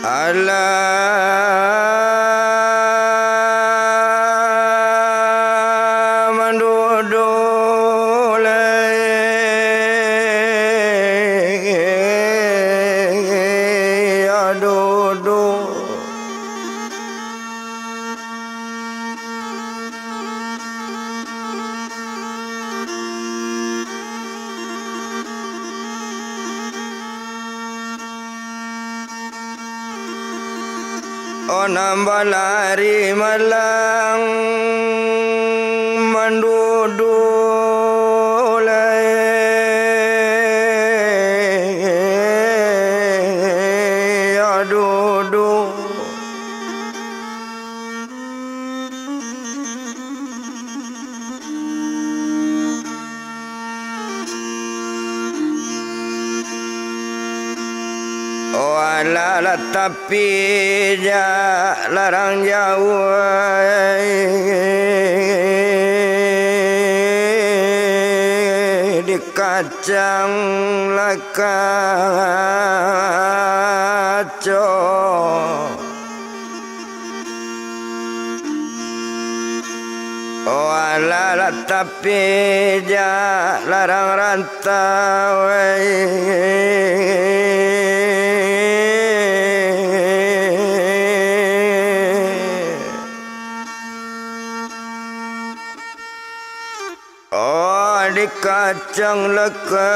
Allah mandudule adudu nambah lari malang mandudulai adudu Walah tapi larang jauh di kacang lakaco walah tapi larang rantau di kacang leka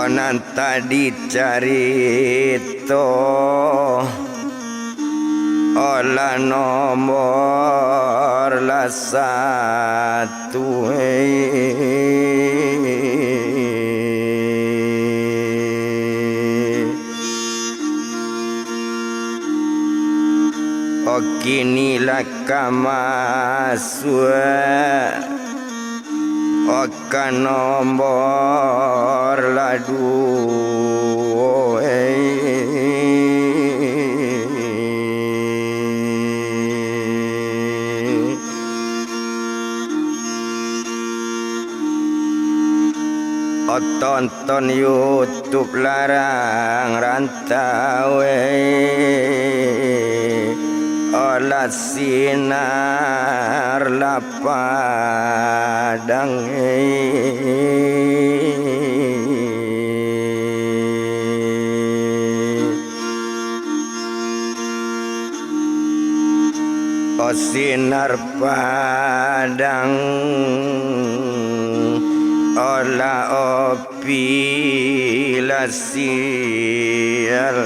konan tadi carito olah nomor lah satu kini lah kamasua akan nomor ladu tonton YouTube larang rantau olah sinar lapadang sinar padang olah opi la sial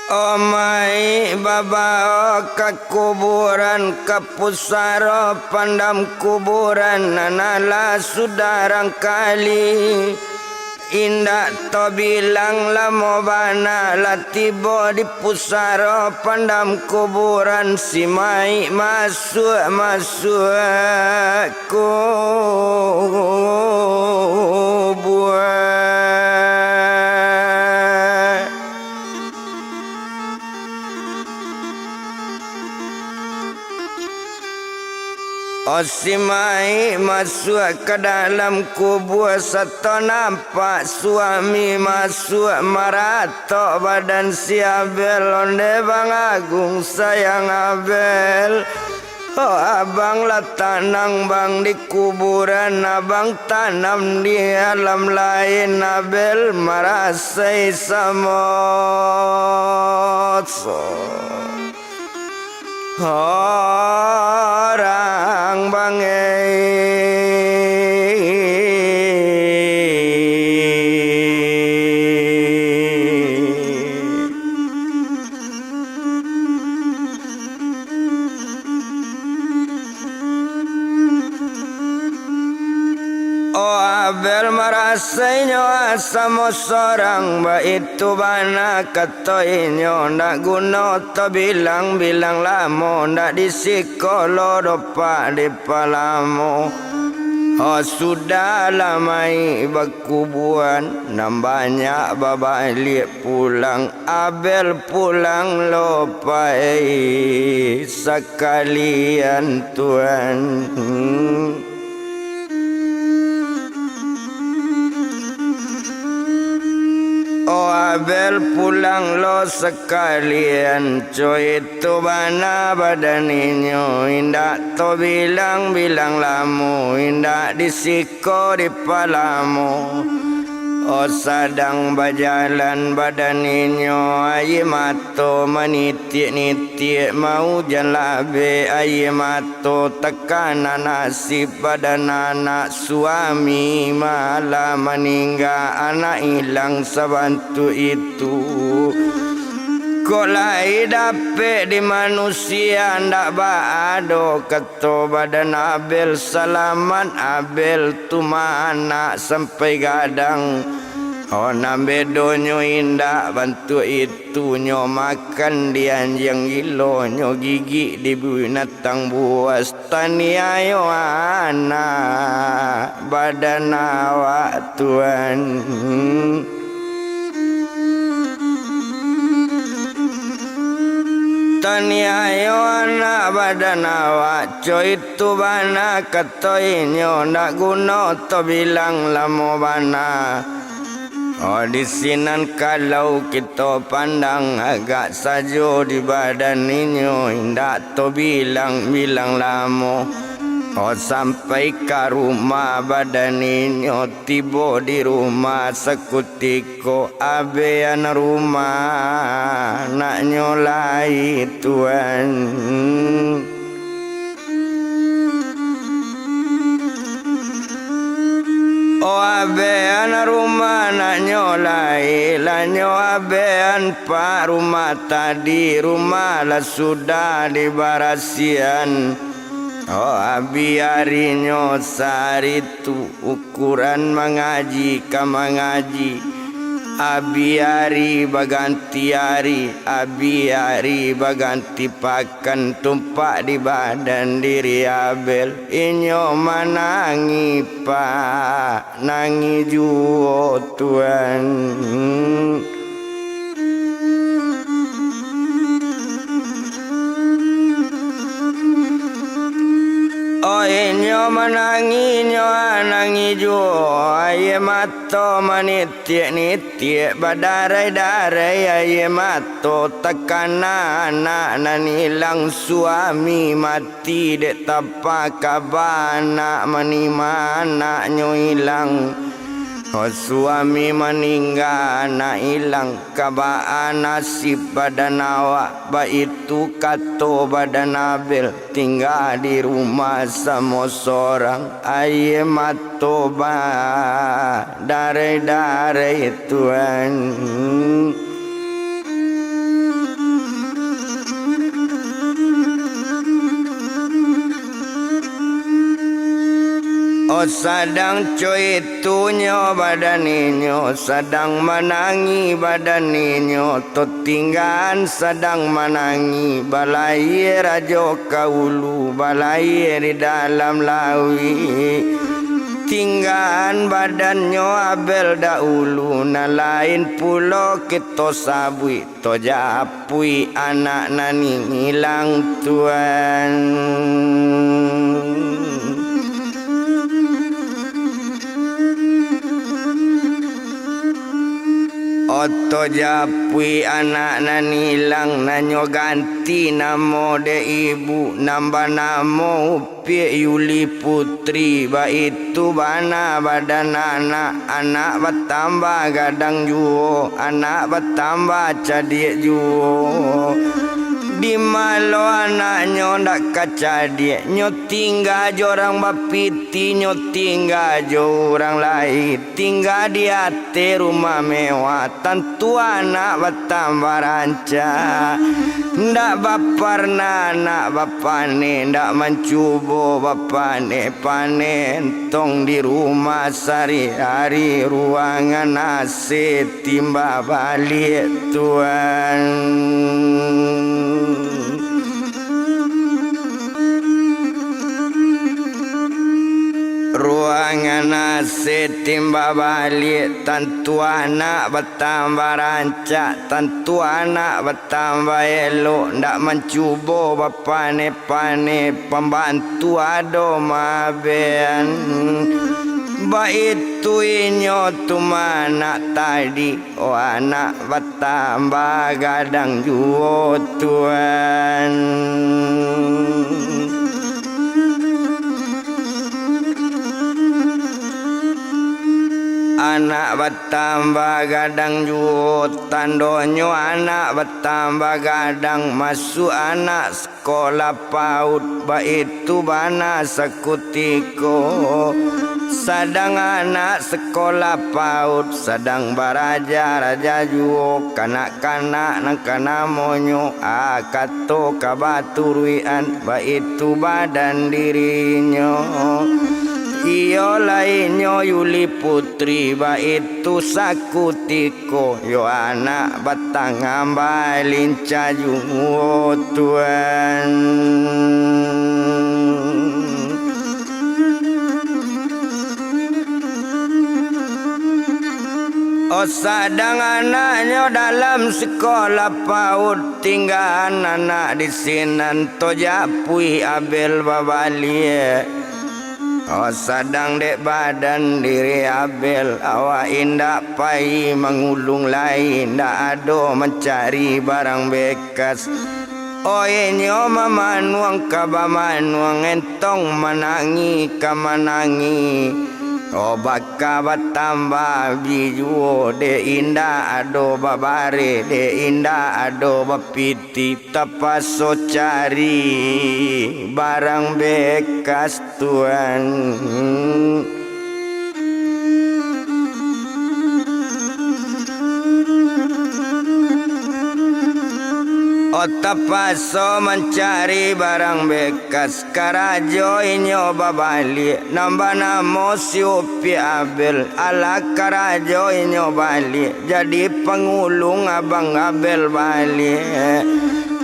Omai baba ke kuburan ke pusara pandam kuburan nanalah sudarang kali indak to bilang lamo bana latibo di pusara pandam kuburan si mai masuk kuburan Osimai masuk ke dalam kubur serta nampak suami masuk maratok badan si Abel. Onde Bang Agung sayang Abel. Oh abang lah tanang bang di kuburan, abang tanam di alam lain. Abel merasai samot orang Abel merasainya sama seorang itu bana katoinyo ndak guna to bilang-bilang lamo ndak disikolo dopa di palamo. Oh sudah lamai berkubuan nambahnya babalik pulang. Abel pulang lopai sekalian Tuhan. Oh Abel pulang lo sekalian, coy itu bana badaninyo. Indak to bilang-bilang lamu, indak disiko di palamu. Oh sadang berjalan badaninyo, aye mato menitik-nitik mau jalabe. Aye mato tekanan nasib badan anak suami malah meninggal. Anak hilang sebantu itu. Kok lai dapet di manusia ndak baado keto badan Abel salaman. Abel tu anak sampai gadang. Oh nambe donyo indak bantu itu nyo makan dianjang gilo nyo gigi di binatang buas. Tani ayo anak badan awak Tuhan. Tani ayo anak badan awak, coy itu bana katoinyo ndak guna to bilang lamo bana. Oh di sinan kalau kita pandang agak sajo di badan inyo indak to bilang-bilang lamo. Oh sampai ke rumah badan inyo tiba di rumah sekutiko. Abean rumah nak nyolai Tuhan. Oh abean rumah nak nyolai lanyo abean pak rumah tadi rumah lah sudah dibarasian. Oh abiarinyo sehari tu ukuran mengaji ka mengaji. Abiari baganti hari, abiari baganti pakan tumpak di badan diri Abel. Inyo manangi pak, nangi juo Tuhan. Oh inyo menangi nyo anangi juo. Aye mato manitik-nitik badarai-darai. Aye mato tekanan anak nan hilang suami mati dek tapak kabana menima anak nyo hilang. Oh suami meninggal anak hilang kabaan nasib badan awak. Itu kato badan Abel tinggal di rumah sama seorang. Aye mato ba darai-darai Tuhan. Oh sadang coy tunyo badan inyo sadang menangi badan inyo. To tinggan sedang menangi balai rajo kaulu balai di dalam lawi. Tinggan badannya Abel dahulu na lain pulo kita sabui to japui anak nani hilang Tuhan. Oto japui anak na nilang nanyo ganti namo de ibu nambah namo upi Yuli Putri ba itu bana badan anak bertambah gadang juo anak bertambah cadik juo di malo anaknya ndak kaca dia nyo tinggal jorang bapiti nyo tinggal jorang lain tinggal di ate rumah mewah tentu anak bertambah ranca ndak baparna anak bapane ndak mencubo bapane panen tong di rumah sehari-hari ruangan AC timba balik Tuhan ruangan AC timba balik tentu anak bertambah rancak tentu anak bertambah elok ndak mencubo bapane-pane pembantu ado maben ba itu inyo tu mana tadi oh anak bertambah gadang juo Tuhan anak bertambah gadang juo tandonyo anak bertambah gadang masuk anak sekolah PAUD ba itu bana sekutiko sadang anak sekolah PAUD sadang baraja juo kanak-kanak nang kana monyo akato kabaturuian ba itu badan dirinya iyo lainyo Yuli Putri ba itu sakutiko yo anak batang ambalin cajungo Tuhan oh sadang anaknya dalam sekolah PAUD tinggal anak di sinan to japui Abel babalie oh sadang dek badan diri Abel awak indak pai mengulung lain ndak ado mencari barang bekas oh inyo mamanuang kabamanuang entong menangi kamanangi oh baka bertambah bijuo de indah ado babare de indah ado bapiti tapaso cari barang bekas Tuhan Otapaso mencari barang bekas karajo inyo babali nambah namo si Upi Abel ala karajo inyo bali jadi pengulung abang Abel bali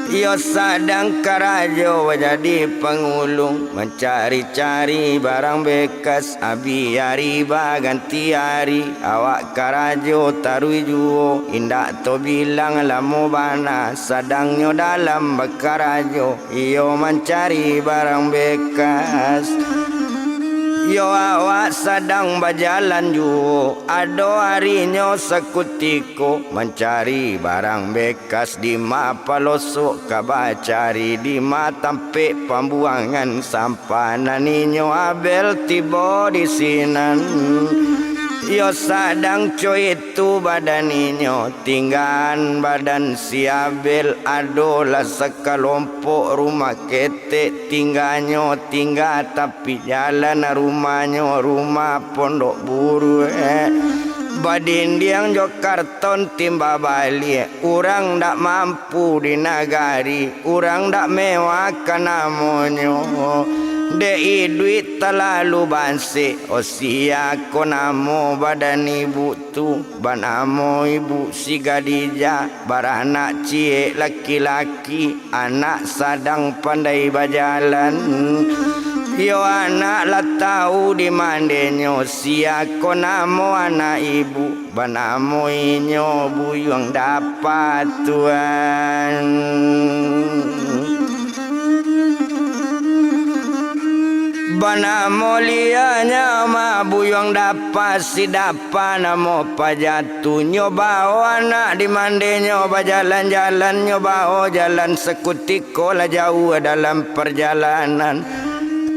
yo sadang karajo jadi pengulung mencari-cari barang bekas abi hari ganti hari awak karajo tarui juo indak to bilang lamu bana sadangnya dalam bakarajo iyo mencari barang bekas yo awak sadang berjalan juo ado harinya sekutiko mencari barang bekas di ma palosok kabacari di ma tampe pembuangan sampah naninyo Abel tiba di sinan yo sadang coy itu badaninyo tinggan badan si Abel adolah sekalompok rumah ketek tinggalnya tinggal tapi jalan rumahnya rumah pondok buru badin diang jo karton timba balik urang ndak mampu di nagari urang ndak mewah kanamonyo dei duit terlalu banse osia konamo badan ibu tu banamo ibu si Gadija baranak cie laki-laki anak sadang pandai berjalan yo anak lah tahu di mandenyo sia konamo anak ibu banamo inyo buyung dapat Tuhan Bana mulianya ma buyong dapat si dapat namo pajatu nyoba anak di mande nyoba jalan-jalan nyoba jalan sekutiko lah jauh dalam perjalanan.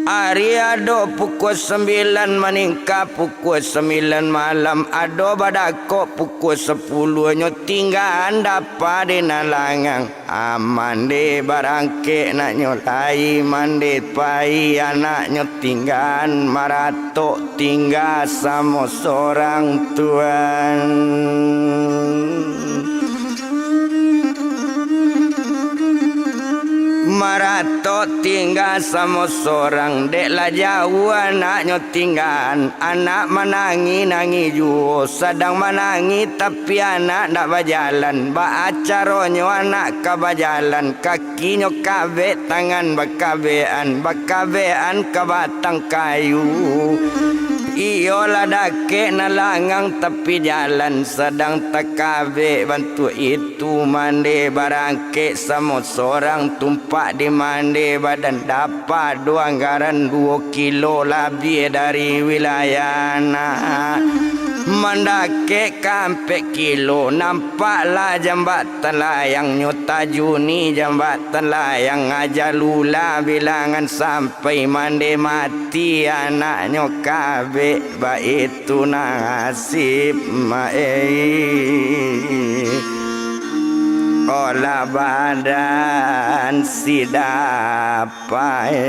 Hari ado pukul 9 meningkat pukul 9 malam ado badako pukul 10 nyo tinggal dapat di nalangang mande barangke nak nyolai mande pai anak nyo tinggal marato tinggal sama seorang tuan. Marato tinggal sama seorang dek lah jauh anaknya tinggal. Anak menangi juga sedang menangi tapi anak tak berjalan. Baacaronyo anak ke berjalan kakinya kabe tangan bakabean ke batang kayu. Iyolah dake nalangang tapi jalan sedang tekabe bantu itu mande barangke sama seorang tumpak di mande badan dapat 2 anggaran 2 kilo lebih dari wilayah nak mendake kampe kilo nampaklah jambatan layang nyota Juni jambatan layang aja lula bilangan sampai mande mati anaknya kabe ba itu nasib olah badan si dapai.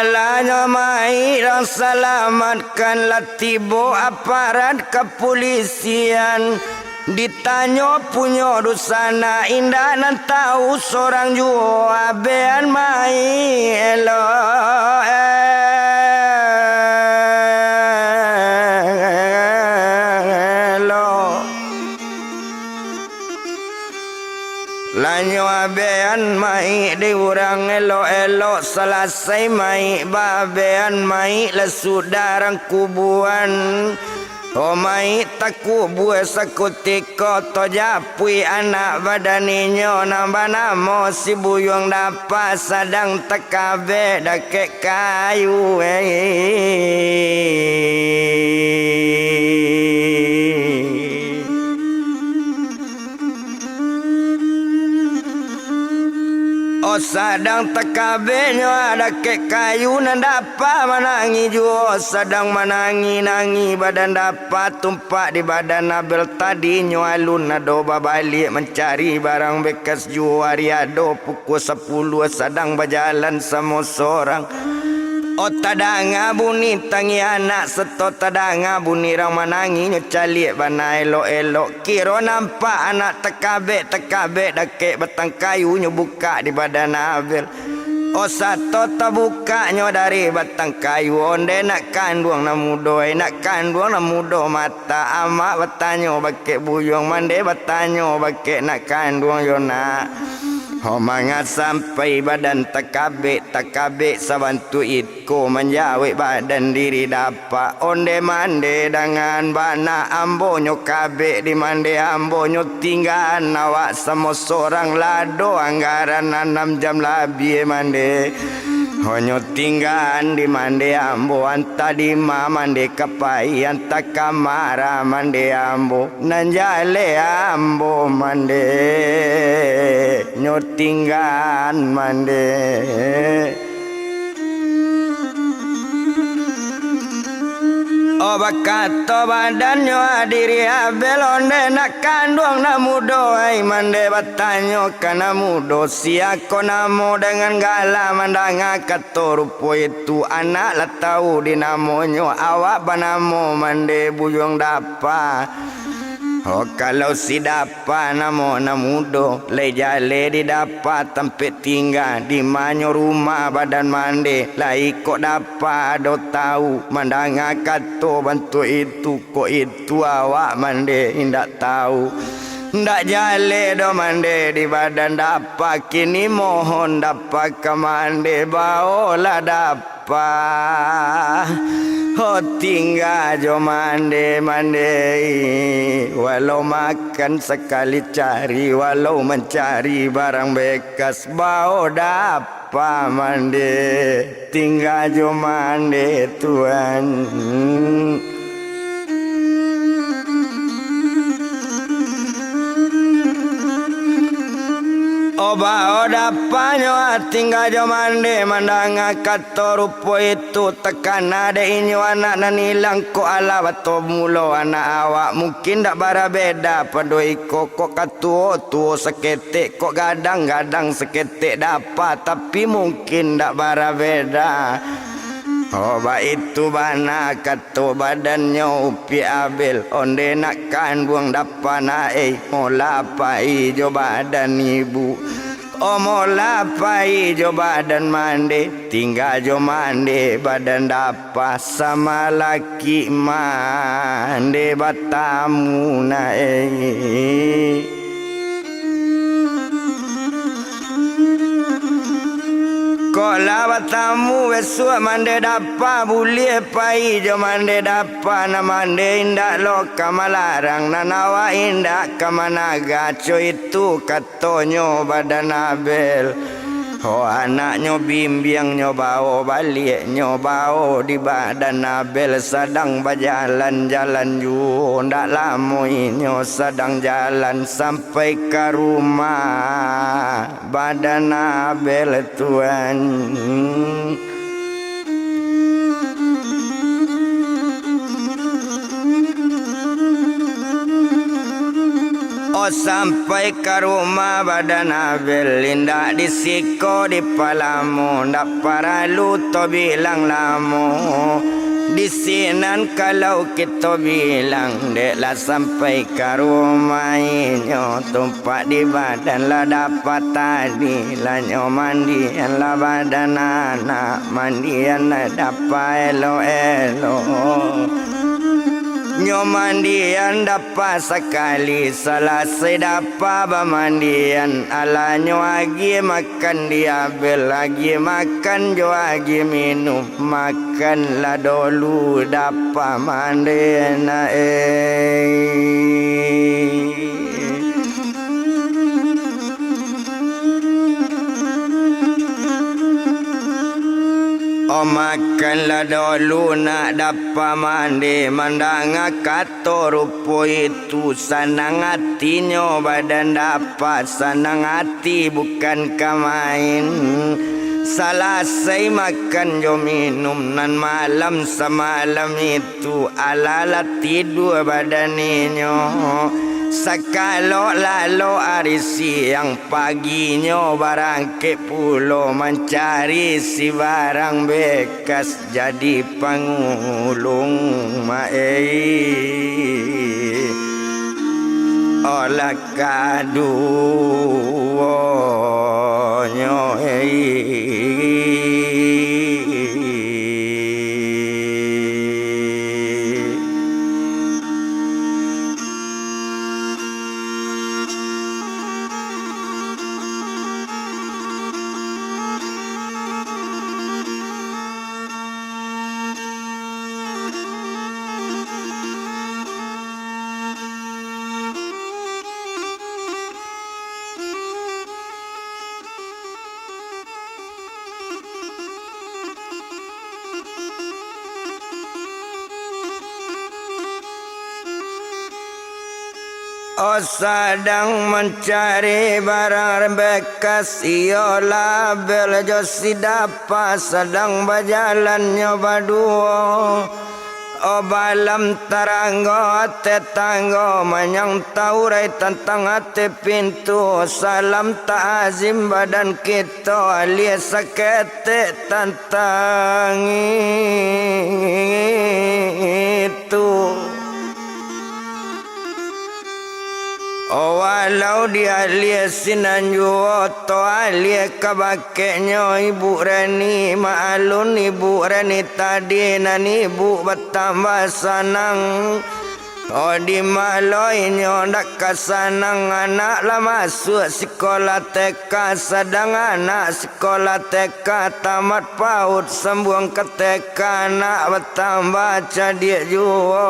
Alanya mai dan selamatkanlah tibo aparat kepolisian. Ditanya punya dosana indah nan tahu seorang jua bean mai elo lanyo abean mai di urang elo selesai mai babean mai la sudarang kubuan mai taku buah sakutiko to japui anak badaninyo nambah namo si buyong dapat sadang tekabe dake kayu sadang tekabe nyo ada ke kayu nan dapat menangi juo sedang menangi badan dapat tumpak di badan Nabil tadi nyo alun nado balik mencari barang bekas juo ariado pukul 10 sedang berjalan sama seorang tadanga bunyi tangi anak seto tadanga bunyi rang menangi nyo calik bana elok kira nampak anak tekabe dake batang kayu nyo buka di badan Nabil. Satu terbuka nyo dari batang kayu onde nak kandung na mudo mata amak batanyo bake buyong mande batanyo bake nak kandung yo nak mangat sampai badan takabe sabantu itko menjawab badan diri dapat onde mande dengan bana ambonyo kabe di mande ambonyo tinggal nawak sama seorang lado anggaran 6 jam lebih mande honyo tinggal di mande ambo anta di mande kapai anta kamara mande ambo nanjale ambo mande tinggal mande bakato badanyo adiri abel onde nak kandung na mudo ai mande batanyo kana mudo siako namo dengan gala mandanga kato rupo itu anak la tahu dinamonyo awak banamo mande buyong dapa. Kalau si dapat namo namudo lejale di dapat tempat tinggal di manyo rumah badan mande lai kok dapat do tahu mandanga kato bantu itu kok itu awak mande indak tahu Ndak jale do mande di badan dapat kini mohon dapat kemande baolah dapat oh tinggal jo mande walau makan sekali cari walau mencari barang bekas bau dapat mande tinggal jo mande Tuhan. Oba odapanyo tinggal jo mande mandang kato rupo itu tekan ada inyo anak nanilang ko ala bato mulo anak awak mungkin dak bara beda padoi kok katuo tuo seketik kok gadang-gadang seketik dapat tapi mungkin dak bara beda. Oba itu bana kato badannya upi abel onde nakkan buang dapana mola pai jo badan ibu mola pai jo badan mande tinggal jo mande badan dapa sama laki mande batamu na Kola batamu besua mande dapa bulie pai jo mande dapa na mande indak loka malarang nanawa indak kamanaga co itu katonyo badan abel oh anaknyo bimbiang nyo bawa balik nyo bawa di badan abel sedang berjalan-jalan ju ndak lama nyo sedang jalan sampai ke rumah badan abel Tuhan. Oh sampai ke rumah badan abel indak disiko di palamu ndak paralu to bilang lamu di sinan kalau kita bilang deklah sampai ke rumah inyo tumpak di badan lah dapat tadi lah nyo mandian lah badan anak mandian lah dapat elo nyo mandian dapat sekali selesai dapat bermandian ala nyo lagi makan diambil lagi makan jo lagi minum makan lah dulu dapat mandian oh makanlah dulu nak dapat mandi mandang kato rupo itu senang hatinya badan dapat senang hati bukan kamain selesai makan jo minum nan malam semalam itu ala tidur badan inyo sekalo lalu hari siang paginya barang ke pulau mencari si barang bekas jadi pangulung olah kaduonyo oh sedang mencari barang bekas iyalah bel jo si dapat sedang berjalan nyoba duo oh balam taranggo tetanggo manyang taurai tentang hati pintu salam ta'azim badan kita alias sakete tentang itu. Oh walau dia liasinan juo to alia kabakenya ibu Rani maalun ibu Rani tadi nan ibu bertambah senang Oh di maloinyo ndak kasanang anak lah masuk sekolah TK sedang anak sekolah TK tamat PAUD sambung ke TK anak bertambah cadik juo.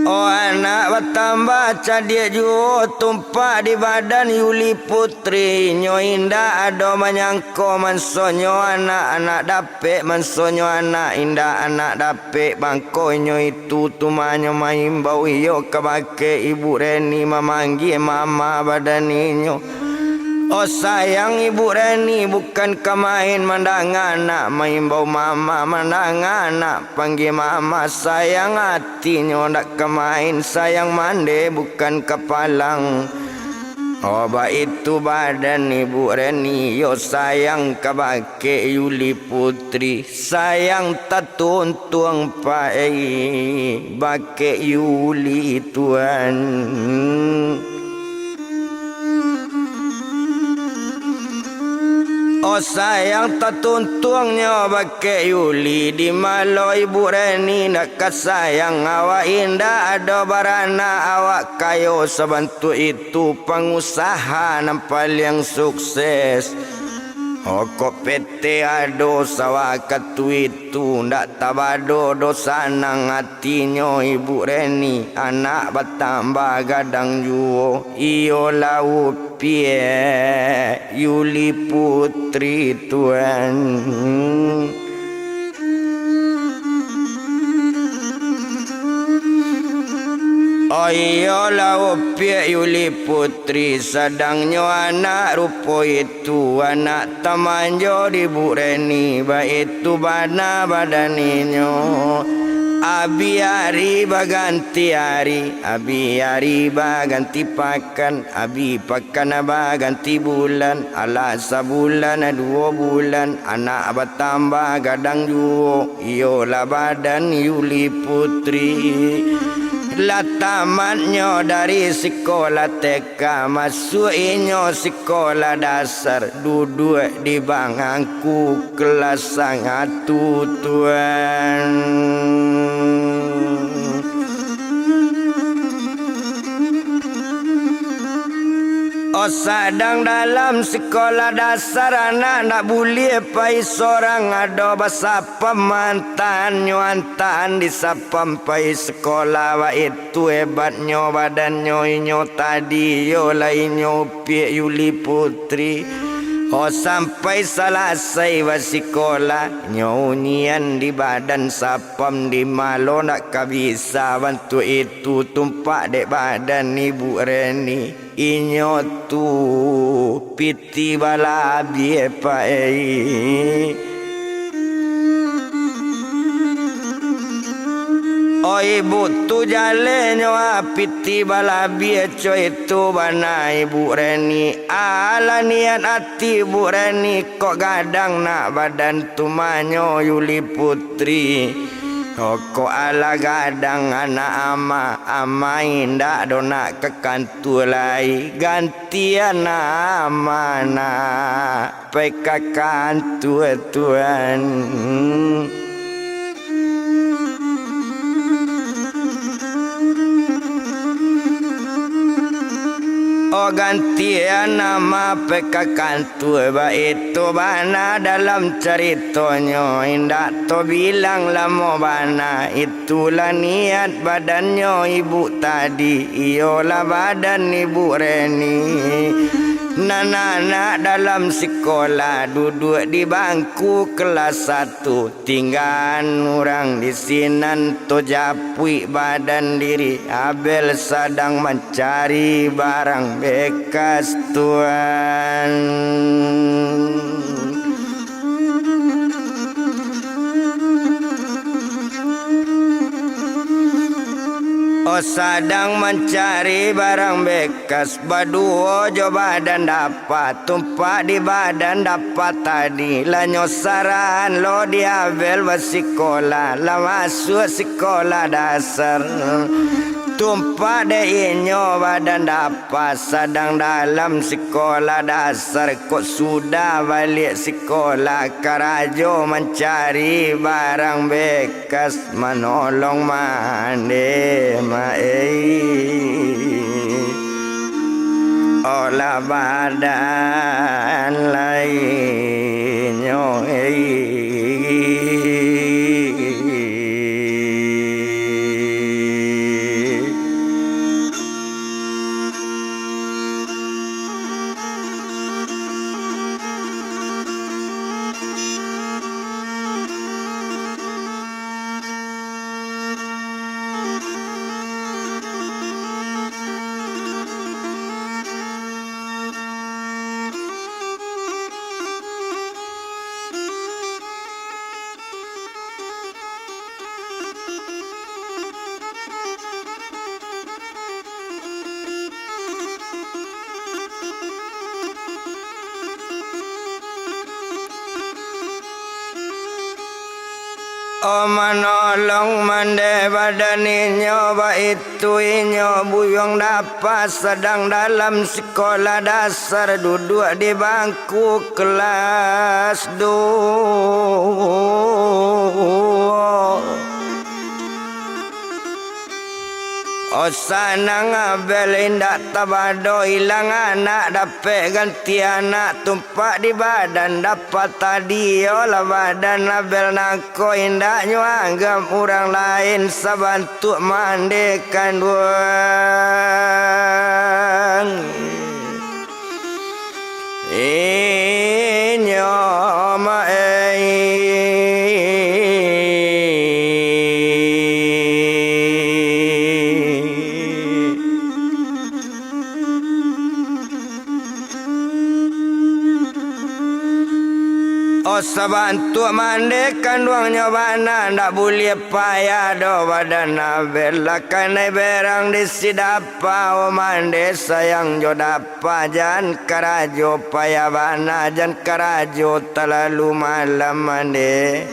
Oh anak bertambah cadik juo tumpak di badan Yuli Putri nyo indah ado menyangko mansonyo anak dapet mansonyo anak indah anak dapet bangko nyo itu tumanyo maimbau iyo kabake ibu Reni memanggil mama badan inyo. Oh sayang ibu Reni bukan kemain mandang anak maimbau mama mandang anak panggil mama sayang hatinya ndak kemain sayang mande bukan kepalang. Oh itu badan ibu Reni yo sayang kabake Yuli Putri sayang tatuntuang pai bake Yuli tuan. Oh sayang tatuntuangnya bake Yuli di malo ibu Reni nak sayang awak indah ada barana awak kayo sebantu itu pengusaha nampal yang sukses. Oh kok PT ado sawak katu itu ndak tabado dosa nang hatinya ibu Reni anak bertambah gadang juo iyo lau pie Yuli Putri tuan. Oh iya lau pie Yuli Putri sedangnya anak rupo itu anak temanjo di Bu Reni baik itu bana badaninyo. Abi hari baganti hari, abi hari baganti pakan, abi pakan baganti bulan, ala sabulan 2 bulan, anak bertambah gadang juo, iyolah badan Yuli Putri. Lah tamatnya dari sekolah TK masuk inyo sekolah dasar duduk di bangku kelas 1 tuan. Oh sadang dalam sekolah dasar anak nak boleh pai seorang ada bahasa pemantan nyuantan di sapampai sekolah wa itu hebatnya badannya inyo tadi yo lainyo pie Yuli Putri. Oh sampai selesai wa sekolah nyonian di badan sapam di malo nak kabisa bantu itu tumpak dek badan ibu Reni inyo tu piti bala bie pai. Oh ibu tu jalenyo piti bala bie co itu bana ibu Reni ala niat hati ibu Reni kok gadang nak badan tumanyo Yuli Putri. Oh kok ala gadang anak ama indah dona ke kantulai gantian ama na peka kantu tuan. Oh gantian nama PK kantu itu bana dalam ceritanya indah to bilang lama bana itulah niat badannya ibu tadi iyolah badan ibu Reni. Anak-anak dalam sekolah duduk di bangku kelas 1 tinggal orang di sinan to japui badan diri Abel sedang mencari barang bekas tuan. Oh sedang mencari barang bekas baduo jo badan dapat tumpak di badan dapat tadi lah nyosaran lo diabel wasikola lah masuk sekolah dasar Tumpah deh inyo badan dapat sedang dalam sekolah dasar. Kok sudah balik sekolah karajo mencari barang bekas menolong mande olah badan lainnya oh menolong mande badan inyo ba itu inyo buyong dapat sedang dalam sekolah dasar duduk di bangku kelas 2. Oh sana ngabel indak tabado hilang anak dapat ganti anak tumpak di badan dapat tadi olah badan abel nako indak nyuanggam orang lain sabantuk mandikan duang inyo sabantu mandekan duangnya bana ndak boleh payah do badan abel kanai berang di sidapa o mande sayang jo dapa jan karajo payah bana jan karajo terlalu malam mande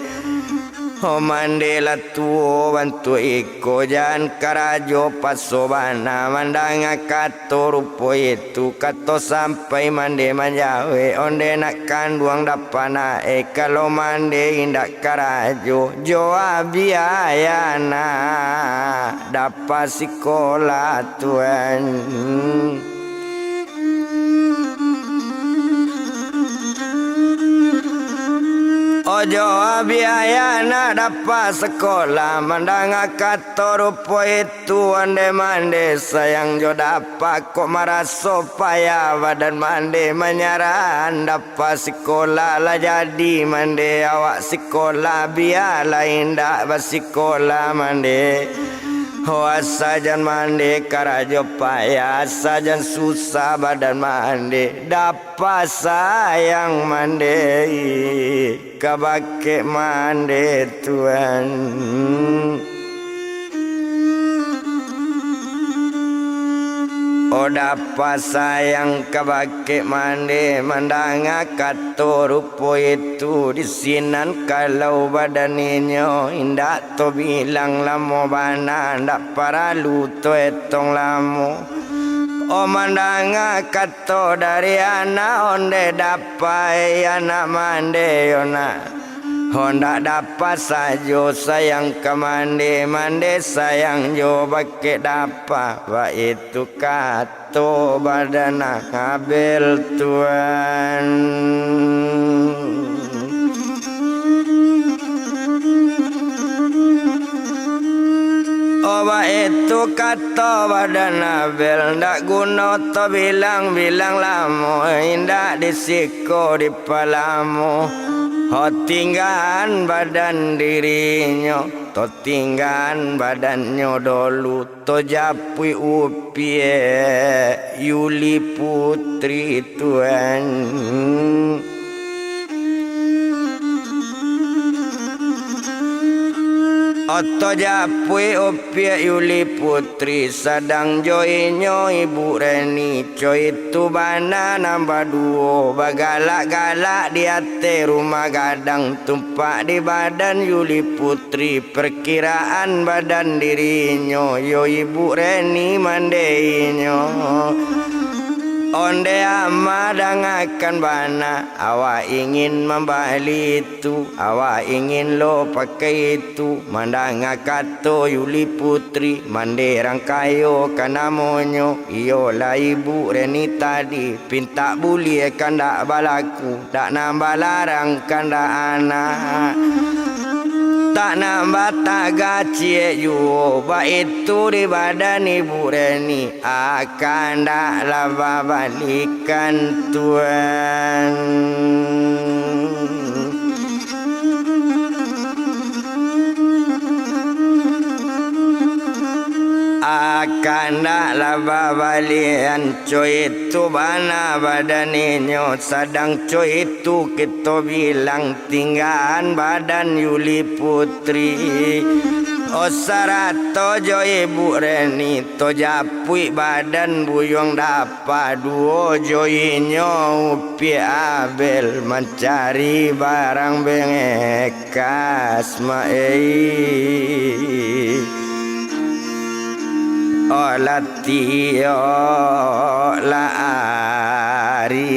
o mande la tuo bantu iko jan karajo pasobana mandang kato rupo itu kato sampai mande manjawe onde nak kanduang dapana kalau mande indak karajo joa biayana dapat sekolah tuan ojo biaya nak dapat sekolah mandang kata rupo itu ande mande sayang jo dapat kok maraso payah badan mande menyaran dapat sekolah lah jadi mande awak sekolah biarlah indak bersekolah mande sajan mande karajo payah sajan susah badan mande dapat sayang mande kabake mande tuan dapat sayang kabake mande mandang kato rupo itu di sinan kalau badaninyo indak to bilang lamo bana ndak paralu to etong lamo mandang kato dari anak onde dapai anak mande yona honda dapat sajo sayang ke mande sayang jo bake dapat wa itu kato badan abel tuan Oba itu kata badan abel ndak guna to bilang lamo indak disiko di palamu tinggan badan dirinya to tinggan badannya dulu to japui upie Yuli putri tuan Oto japui opia Yuli putri Sadang joinyo ibu Reni Coy itu bana nambah duo Bagalak-galak di ate rumah gadang Tumpak di badan Yuli putri Perkiraan badan dirinya Yo ibu Reni mandeinyo Onde amadang akan bana Awak ingin membali itu Awak ingin lo pakai itu Mandang akato Yuli putri Mandirang kayo kanamonyo Iyolah ibu Reni tadi Pinta buli kandak balaku Tak nambah larang kandak anak Tak nambah tak gaci yo Ba itu di badan ibu Reni Akan tak laba balikan Tuhan Akan tak laba balian Coy itu bana badaninyo Sadang coy itu kita bilang Tinggalan badan Yuli putri O sarato jo ibu Reni To japui badan buyong dapa Duo joinyo upi Abel Mencari barang bengekas Olatio lari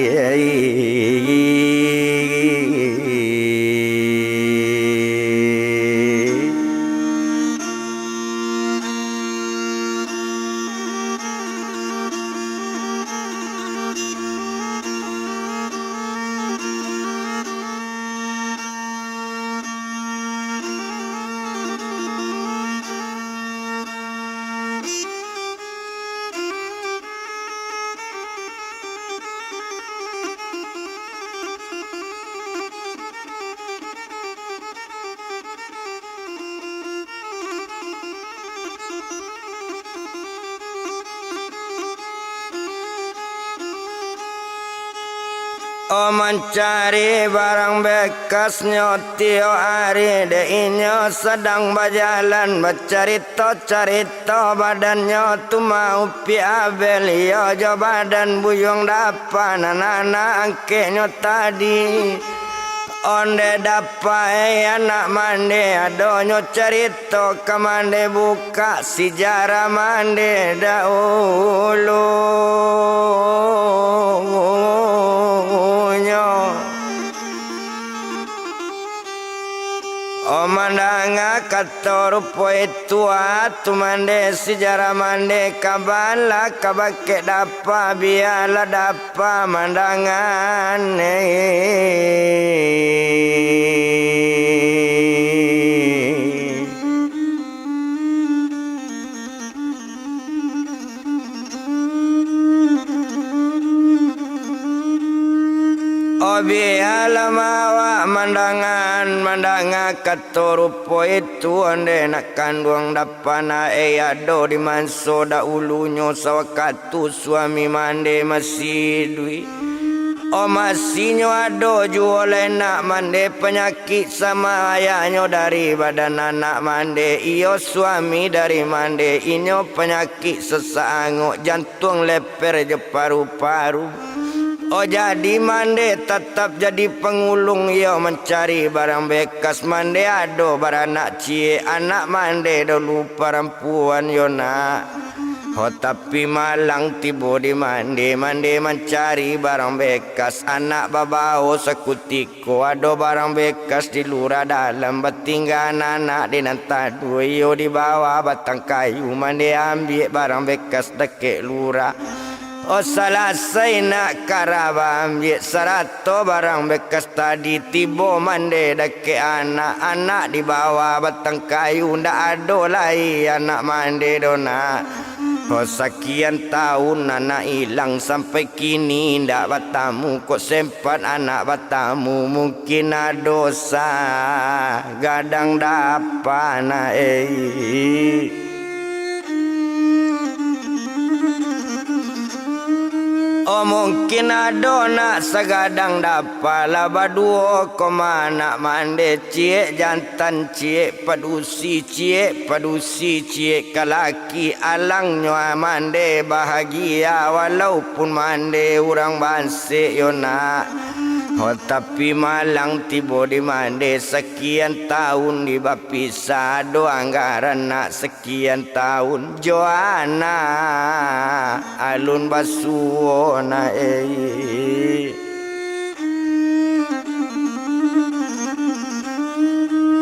O mencari barang bekas nyotio hari de inyo sedang berjalan bercerita-cerita badannya tu mau pi Abel yo jo badan buyong dapan anak-anak angkeknya tadi Onde dapai anak mande adonyo cerita ke mande buka sejarah mande dahulu O mandanga kata rupo itu atu mande sejarah mande kabala kabake dapa biala dapa mandangan Obi alamawa mandanga katorupo itu ande nak kandung dapana ado di manso da ulunyo sawakatu suami mande masih dui O masinyo ado juole nak mande penyakit sama ayahnya dari badan anak mande iyo suami dari mande inyo penyakit sesak jantung leper je paru-paru O jadi mande tetap jadi pengulung yo mencari barang bekas mande ado baranak cie anak mande dulu perempuan yo nak O tapi malang tibo di mande mencari barang bekas anak babao sekutiko ado barang bekas di lurah dalam bertinggal anak di nantadu yo di bawah batang kayu mande ambil barang bekas deket lurah O salasai nak karaba ambil 100 barang bekas tadi tibo mande dake anak-anak di bawah batang kayu ndak ado lai anak mande dona O sekian tahun anak hilang sampai kini ndak batamu kok sempat anak batamu mungkin ada dosa gadang dapana Oh mungkin ada nak segadang dapala baduo komana mande cie jantan cie padusi cie kalaki alang nyoa mande bahagia walaupun mande urang banse yona. Oh tapi malang tibo di mande sekian tahun di bapisa do anggaran nak sekian tahun Joana alun basuona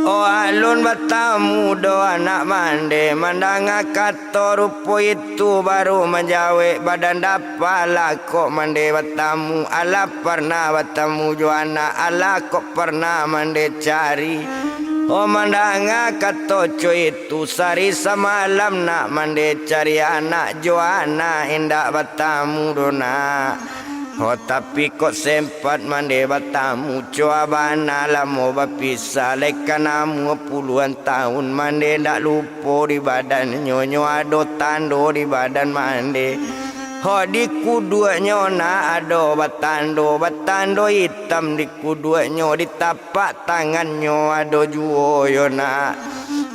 Oh alun batamu do anak mande mandanga kato rupo itu baru menjawe badan dapala kok mande batamu ala pernah batamu Joana ala kok pernah mande cari Oh mandanga kato itu sari semalam nak mande cari anak Joana indak batamu dona Oh tapi kok sempat mande batamu coabana lamo bapisa lekanamu puluhan tahun mande ndak lupa di badan nyonyo ado tando di badan mande Oh di kudua nyona ado batando hitam di kudua nyo di tapak tangannya ado juo yona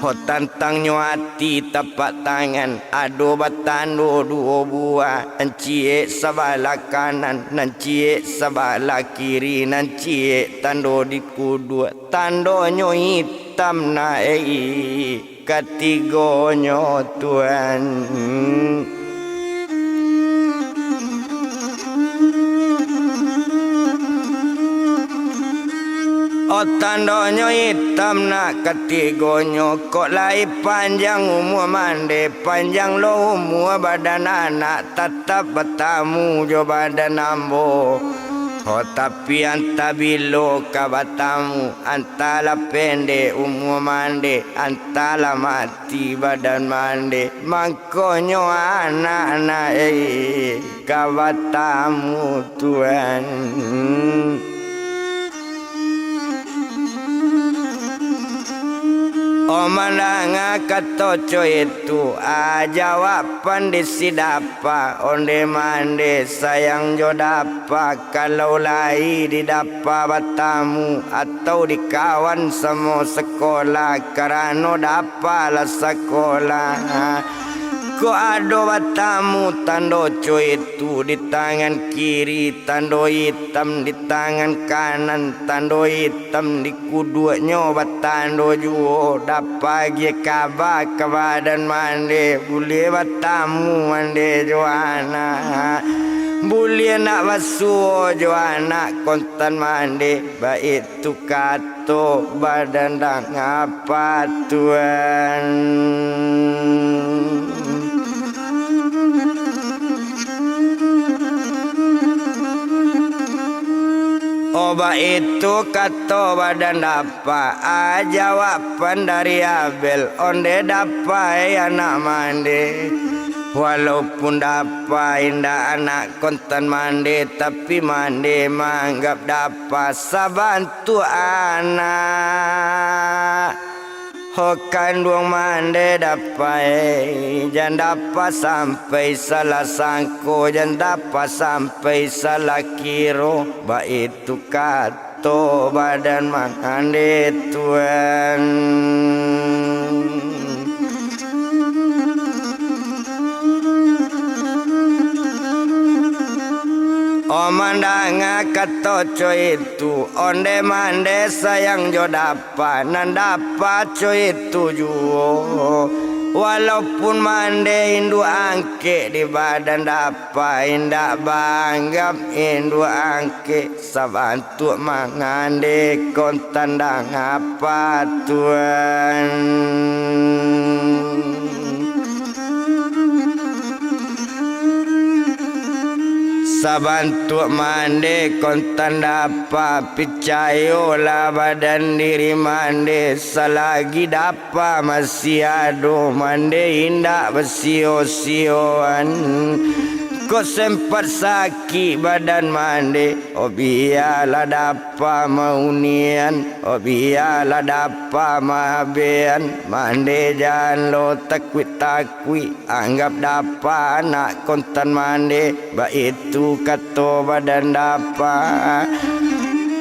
Oh tantang nyo hati tapak tangan ado batando dua buah Nancie sabala kanan nancie sabala kiri nancie tando di kudua tando nyo hitam na katigo nyo Tuhan Oh tandonyo hitam nak ketigonyo kok lai panjang umur mande panjang lo umur badan anak tetap batamu jo badan ambo Oh tapi anta bilo kabatamu antala pende umur mande antala mati badan mande mangkonyo anak-anak kabatamu Tuhan Oh mandanga katoco itu jawapan disidapa onde mande sayang jodapa kalau lai didapa batamu atau di kawan semua sekolah karena dapa lah sekolah Ko ado batamu tando itu di tangan kiri tando hitam di tangan kanan tando hitam di kuduanya batando juo dapagi kaba badan mande boleh batamu mande Joana boleh nak basuh Joana kontan mande baik tu kato badan dah ngapa Tuhan Oba itu kata badan dapa jawaban dari Abel onde dapa anak mande walaupun dapa indah anak kontan mande tapi mande manggap dapa sabantu anak Hokan duang mande dapai jan dapat sampai salah sangko jan dapat sampai salah kiro ba itu kato badan mande Tuhan Oh mandanga katoco itu onde mande sayang jodapa nandapa co itu juo walaupun mande indu angke di badan dapa indak banggap indu angke sabantu mangande kontan dang apa Tuhan Sabantu mande kontan dapa picayo lah badan diri mande selagi dapa masih ado mande indak bersio-sioan Kau sempat sakit badan mandi, oh biarlah dapat maunian, oh biarlah dapat mabian. Mandi jangan lo takwi, anggap dapat anak kontan mandi. Ba itu kata badan dapat.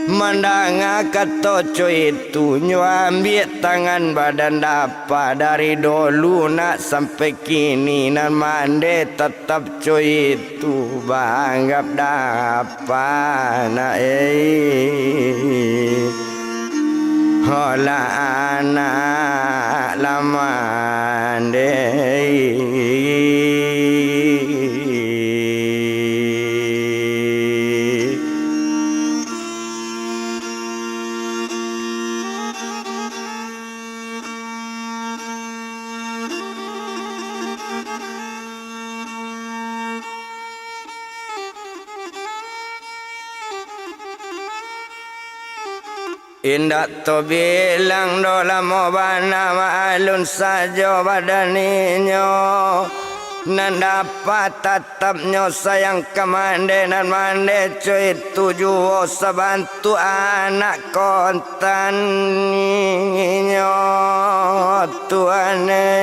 Mandang kata coy itu ambil tangan badan dapat. Dari dulu nak sampai kini nan mandi tetap coy itu banggap dapat nak hola anak lama Indak to bilang do lamo bana maalun saja badaninyo. Nan dapat tatapnya sayang kemande nan mande cuy tujuh sabantu anak kontan ninyo tuane.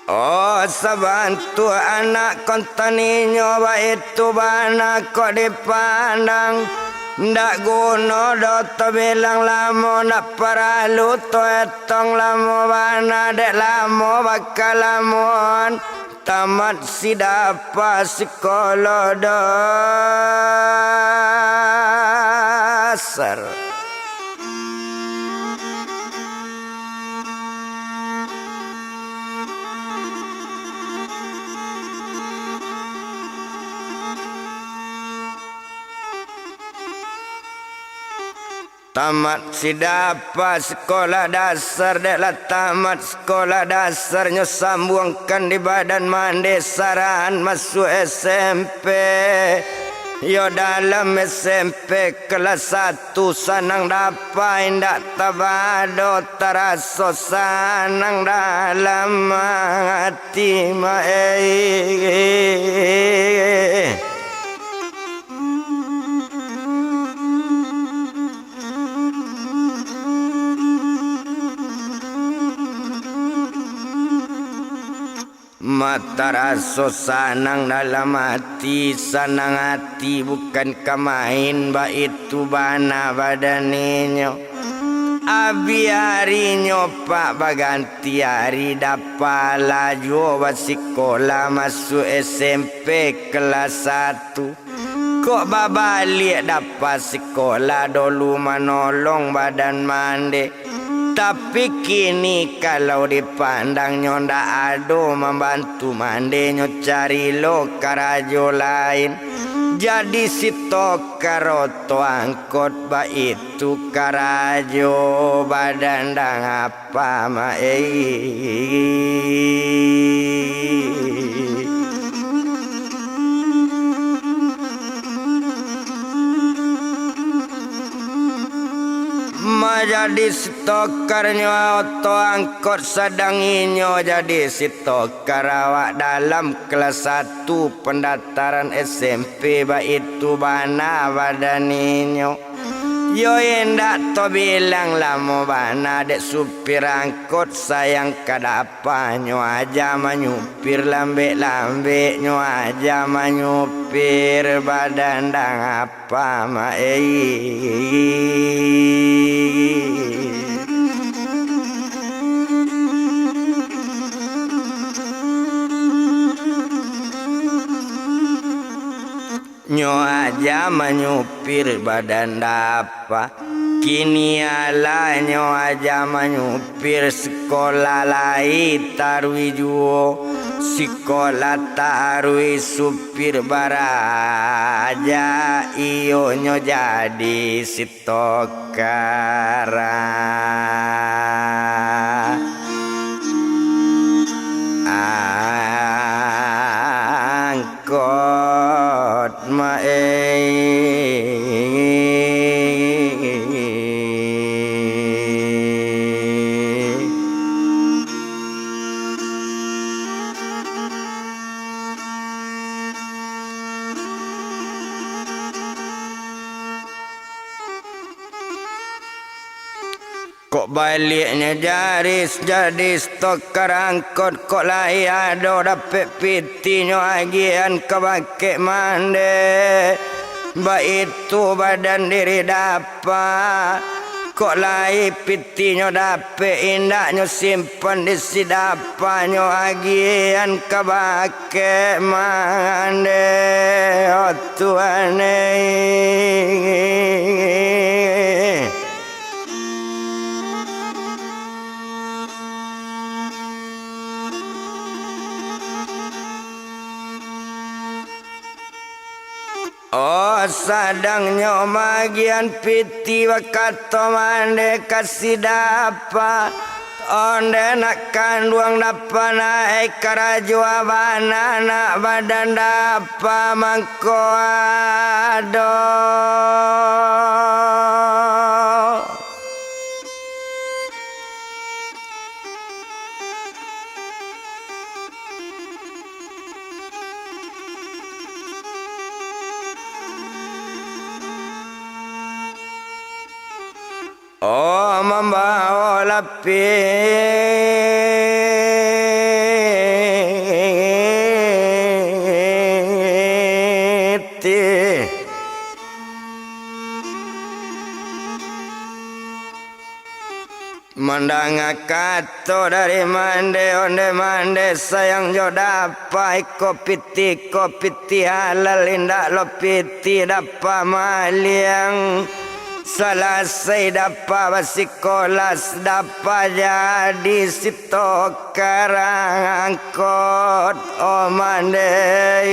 Oh sabantu anak kontaninyo ba itu bana kok dipandang. Ndak guna do to bilang lamo nak paralu to etong lamo bana dek lamo bakal lamon. Tamat si dapat sekolah dasar. Tamat si dapat sekolah dasar, deklah tamat sekolah dasarnya sambungkan di badan mandi saran masuk SMP. Yo dalam SMP kelas 1 sanang dapat indak tabado terasa sanang dalam hati mata rasa sanang dalam hati, sanang hati bukan kemain, ba itu bana badaninyo. Abi harinya pak baganti hari dapat laju sekolah masuk SMP kelas 1. Kok babalik dapat sekolah dulu menolong badan mandi. Tapi kini kalau dipandang nyonda ado membantu mandenyo cari lo karajo lain. Jadi si tokaroto angkot ba itu karajo badan dang apa ma jadi stokarnya auto angkot sedang inyo jadi stokar awak dalam kelas 1 pendaftaran SMP ba itu bana badaninyo. Yo endak to bilang lamo bana dek supir angkot sayang kadapanyo aja menyupir lambe nyo aja menyupir badan dang apa ma nyo aja menyupir badan dapa. Kini ala nyo aja menyupir sekolah lain tarwi juo. Sekolah tarwi supir baraja iyo nyo jadi sitokara. Angkot mae baliknya jaris jadi stokar angkot kok lai ado dapet pitinyo agian kebake mande ba itu badan diri dapa kok lai pitinyo dapet indaknyo simpen di si dapanyo agian kebake mande oh Tuane. Oh sadangnya magian piti wakato mande kasih dapa onde nak kanduang dapa naik karajua bana nak badan dapa mangko ado. Oh membawa lapiti mandanga kato dari mande onde mande sayang jodapa kopiti halal indak lopiti dapa maliang selesai dapat sekolah dapat jadi situ karangkot oh mandai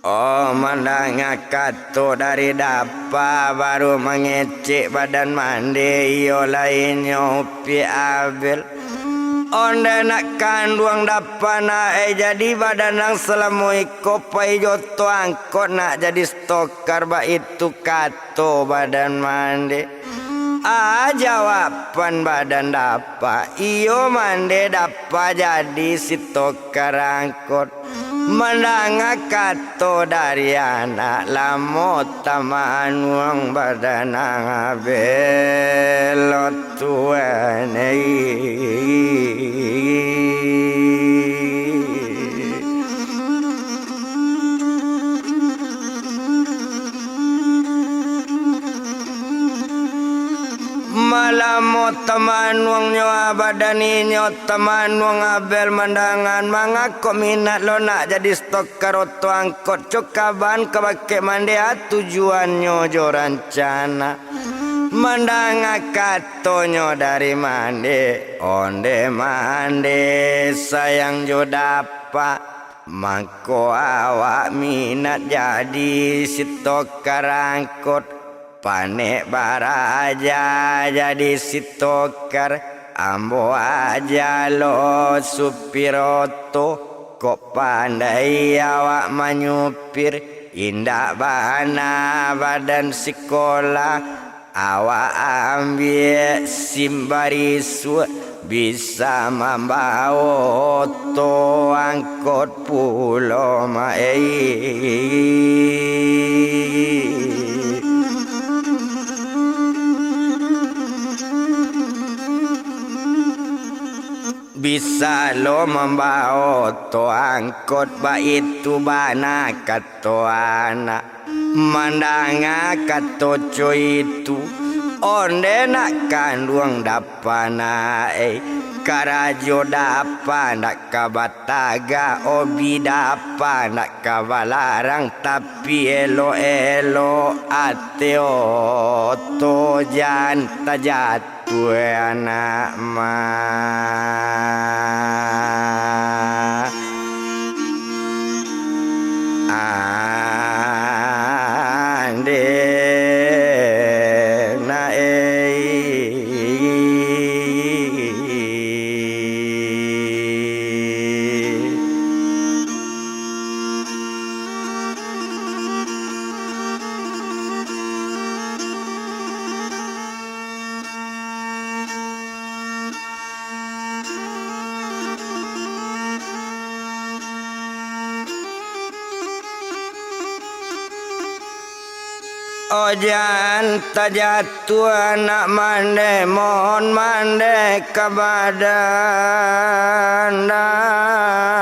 oh mandang kato dari dapa baru mengecek badan mandi yo lainnya upi abel onde nak kanduang dapana jadi badan nang selamui kopai joto angkot nak jadi stokar ba itu kato badan mandi jawaban badan dapa iyo mandi dapa jadi stokar angkot menanga kato dari anak lamo tamaan uang badan belot Tuane. Malamo tamanwang nyo abadani nyo tamanwang abel mandangan mangako minat lo nak jadi stok karoto angkot cokaban kebake mande tujuan nyo jo rancana mandanga katonyo dari mande onde mande sayang jo dapa mangko awak minat jadi stok karangkot panek baraja jadi sitokar ambo aja lo supiroto kok pandai awak manyupir indah bana badan sekolah awak ambil simbarisu bisa membawa to angkot pulau mai bisa lo membawa to angkot ba itu bana kato anak mandanga kato coy itu onde nak kanduang dapana karajo dapa nak kabataga obi dapa nak kabalarang tapi elo ateo to jan tajat tue anak ma ande na Ojan tajatu anak mande mohon mande kabadan apa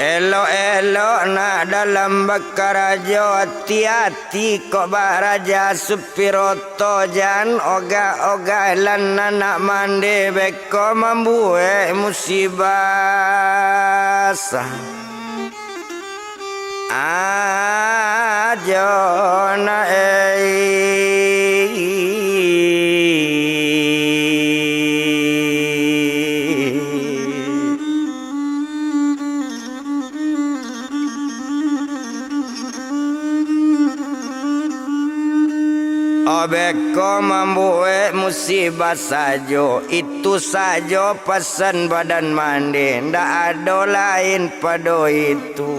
Elo-elo nak dalam bakarajo hati-hati kok baraja Supiroto jan oga-oga lan anak mande beko membuat musibah ajo na Beko membuat musibah sajo, itu sajo pesan badan mandi, ndak ada lain pada itu.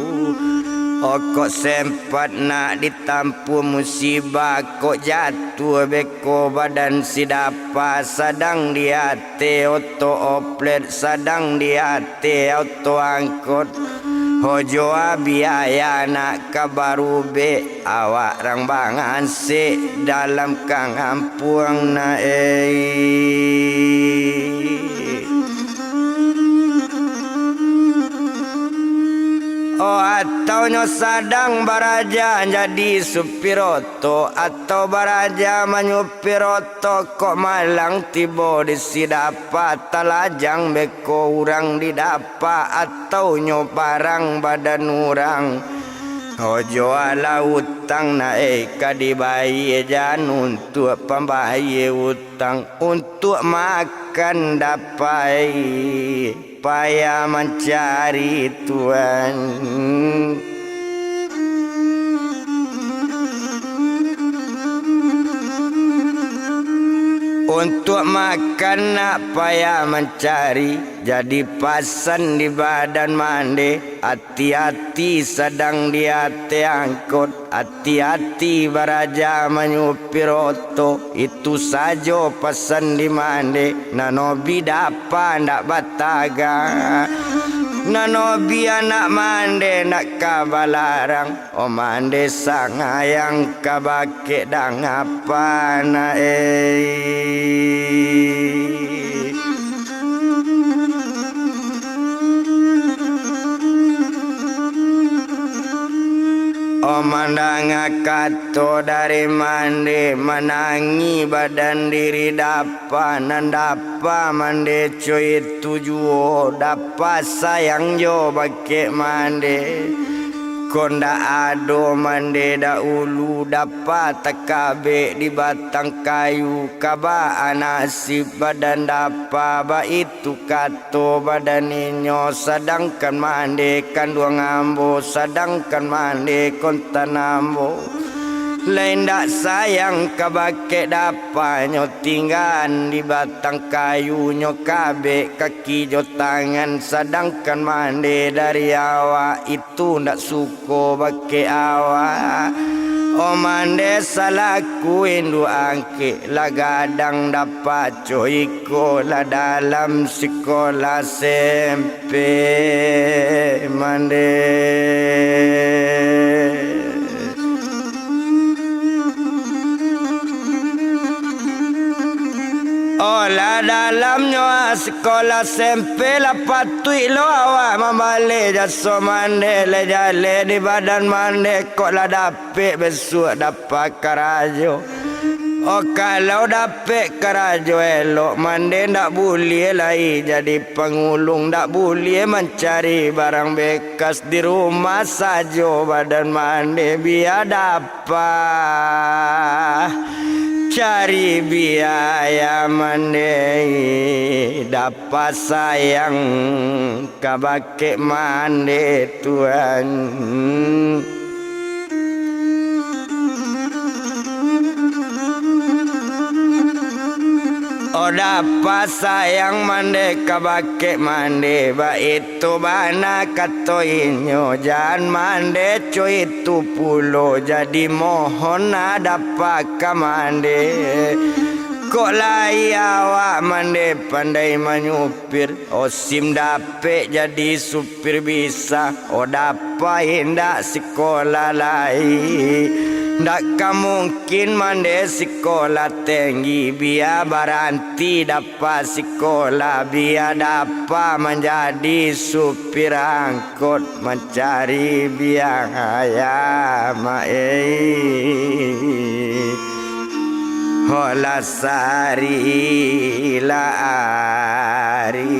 Kok sempat nak ditampu musibah, kok jatuh beko badan si dapa, sadang di hati auto oplet, sadang di hati auto angkot. Hojo biaya nak kabaru be awak rang bangan se dalam kang ampuang na atau nyo sadang baraja jadi Supiroto atau baraja menyupiroto kok malang tiba di sidapa talajang beko urang didapa atau nyo barang badan urang Ojo ala utang naik kadibayi jan untuk pembayi utang untuk makan dapai payah mencari Tuhan untuk makan nak payah mencari jadi pasan di badan mandi hati-hati sedang di hati angkot hati-hati baraja menyupiroto itu saja pesan di mandi nanobi dapa ndak bataga nanobi anak mandi nak kabalarang mandi sangayang kabake dang apa na mandang kato dari mandi menangi badan diri dapa nan dapa mandi cuy tujuh dapa sayang jo bake mandi konda ado mandi dahulu dapa takabe di batang kayu kaba anasib badan dapa ba itu kato badan inyo sedangkan mandi kandung ambo sedangkan mandi kontan ambo lain dak sayang kabake dapa nyo tinggal di batang kayu nyo kabe kaki jo tangan sedangkan mandi dari awak itu ndak suko bake awak mandi salaku indu angke lagadang dapat coiko la dalam sekolah SMP mandi Olah dalamnya sekolah SMP la patui lo awak membalik jaso mande le jale di badan mande kok la dapik besuk dapat karajo kalau dapik karajo elok mande ndak boleh lai jadi pengulung ndak boleh mencari barang bekas di rumah sajo badan mande biar dapat cari biaya mandi dapat sayang kabake mandi Tuhan dapat sayang mandi kabake mandi ba itu bana katoinyo jangan mandi cuy itu pulo jadi mohon dapat kamande Kok lai awak mande pandai menyupir. Osim dapet jadi supir bisa. Oh dapat ndak sekolah lai. Ndak mungkin mande sekolah tinggi. Biar berhenti dapat sekolah. Biar dapat menjadi supir angkot. Mencari biang ayam Hola sari la ari